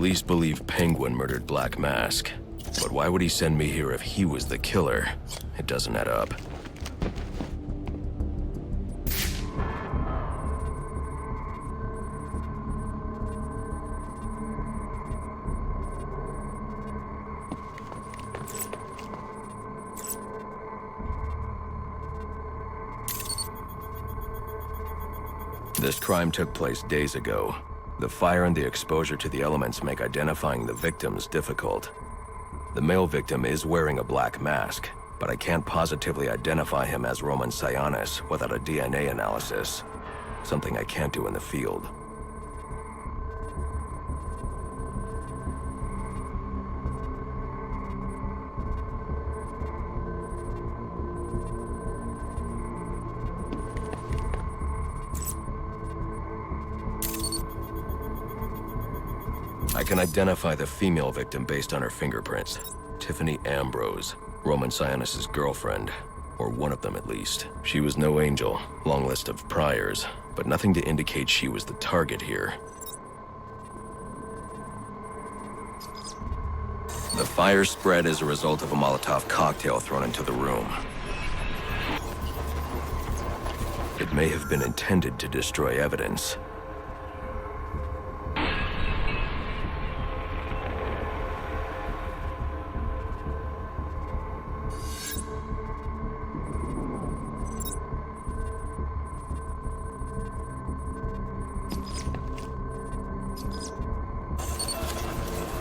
Police believe Penguin murdered Black Mask. But why would he send me here if he was the killer? It doesn't add up. This crime took place days ago. The fire and the exposure to the elements make identifying the victims difficult. The male victim is wearing a black mask, but I can't positively identify him as Roman Sionis without a DNA analysis. Something I can't do in the field. I can identify the female victim based on her fingerprints. Tiffany Ambrose, Roman Sionis' girlfriend, or one of them at least. She was no angel, long list of priors, but nothing to indicate she was the target here. The fire spread as a result of a Molotov cocktail thrown into the room. It may have been intended to destroy evidence.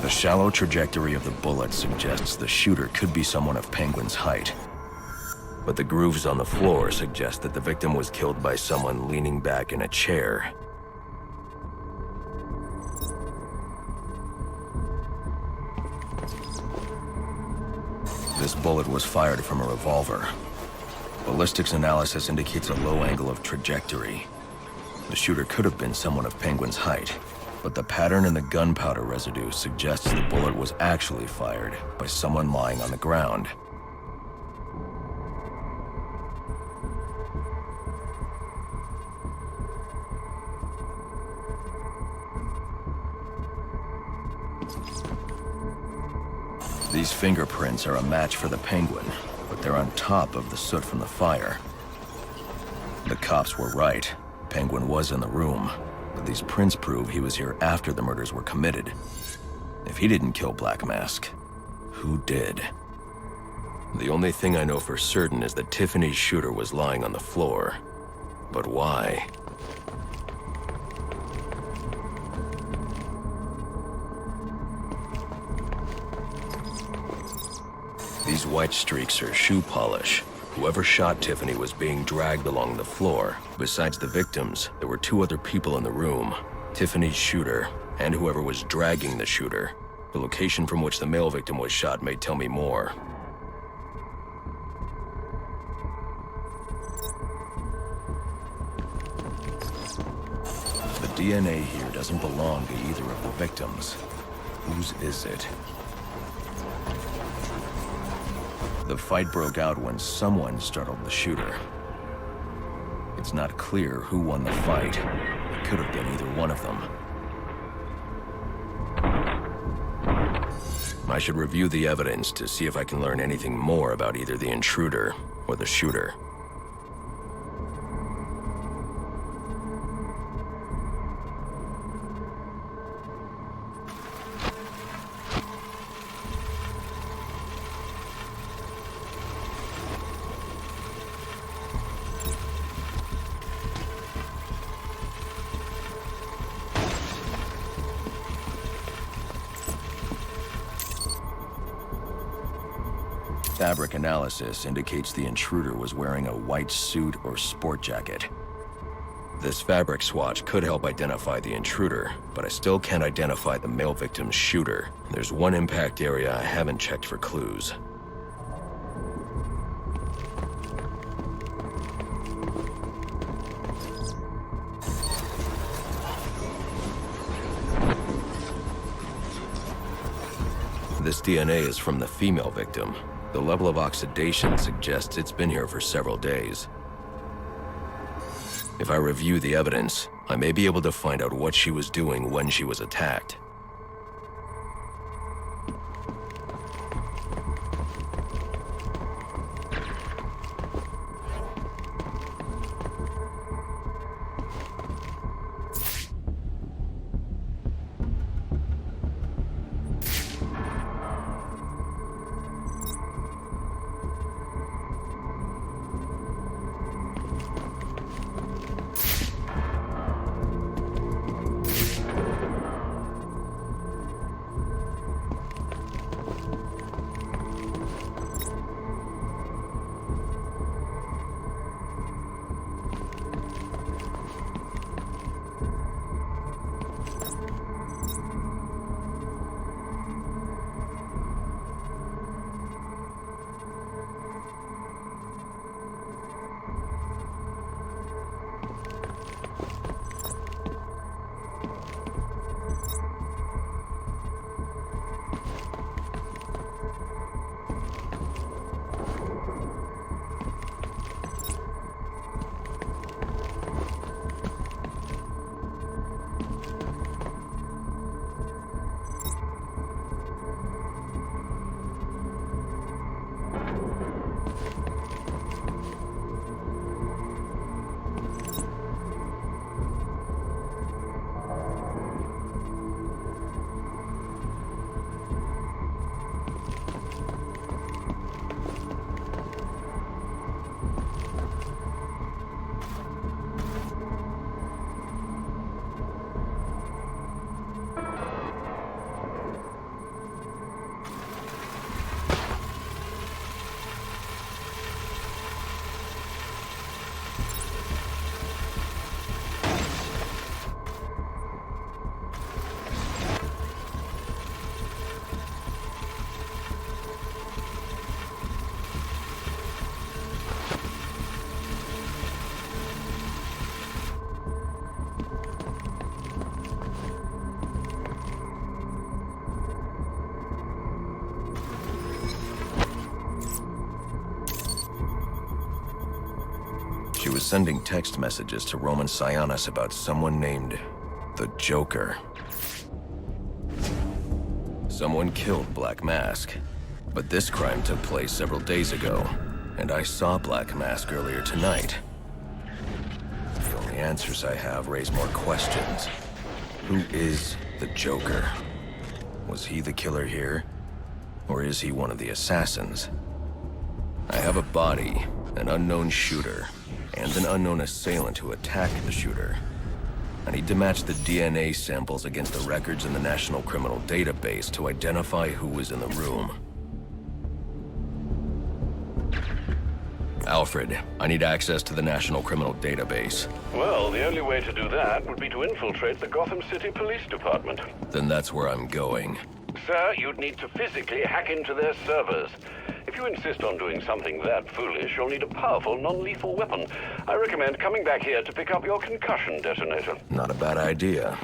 The shallow trajectory of the bullet suggests the shooter could be someone of Penguin's height. But the grooves on the floor suggest that the victim was killed by someone leaning back in a chair. This bullet was fired from a revolver. Ballistics analysis indicates a low angle of trajectory. The shooter could have been someone of Penguin's height. But the pattern in the gunpowder residue suggests the bullet was actually fired by someone lying on the ground. These fingerprints are a match for the Penguin, but they're on top of the soot from the fire. The cops were right. Penguin was in the room. But these prints prove he was here after the murders were committed. If he didn't kill Black Mask, who did? The only thing I know for certain is that Tiffany's shooter was lying on the floor. But why? These white streaks are shoe polish. Whoever shot Tiffany was being dragged along the floor. Besides the victims, there were two other people in the room. Tiffany's shooter, and whoever was dragging the shooter. The location from which the male victim was shot may tell me more. The DNA here doesn't belong to either of the victims. Whose is it? The fight broke out when someone startled the shooter. It's not clear who won the fight. It could have been either one of them. I should review the evidence to see if I can learn anything more about either the intruder or the shooter. Fabric analysis indicates the intruder was wearing a white suit or sport jacket. This fabric swatch could help identify the intruder, but I still can't identify the male victim's shooter. There's one impact area I haven't checked for clues. This DNA is from the female victim. The level of oxidation suggests it's been here for several days. If I review the evidence, I may be able to find out what she was doing when she was attacked. was sending text messages to Roman Sionis about someone named the Joker. Someone killed Black Mask, but this crime took place several days ago, and I saw Black Mask earlier tonight. The only answers I have raise more questions. Who is the Joker? Was he the killer here? Or is he one of the assassins? I have a body, an unknown shooter, and an unknown assailant who attacked the shooter. I need to match the DNA samples against the records in the National Criminal Database to identify who was in the room. Alfred, I need access to the National Criminal Database. Well, the only way to do that would be to infiltrate the Gotham City Police Department. Then that's where I'm going. Sir, you'd need to physically hack into their servers. If you insist on doing something that foolish, you'll need a powerful, non-lethal weapon. I recommend coming back here to pick up your concussion detonator. Not a bad idea.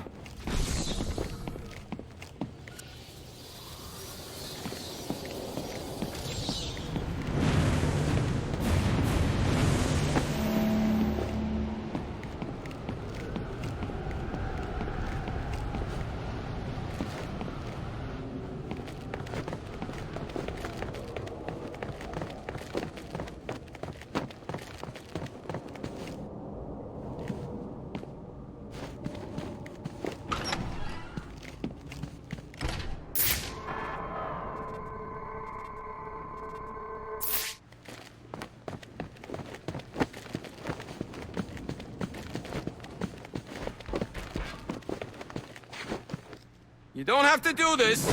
You don't have to do this!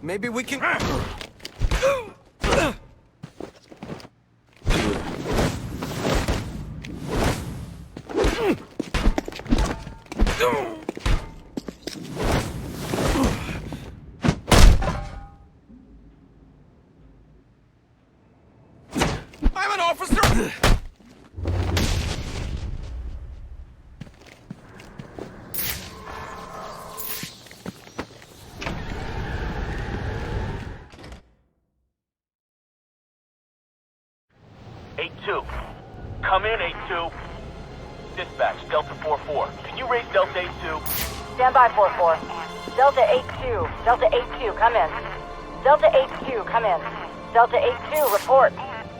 Maybe we can... I'm an officer! Come in, 8-2. Dispatch, Delta 4-4. Can you raise Delta 8-2? Stand by, 4-4. Delta 8-2. Delta 8-2, come in. Delta 8-2, come in. Delta 8-2, report.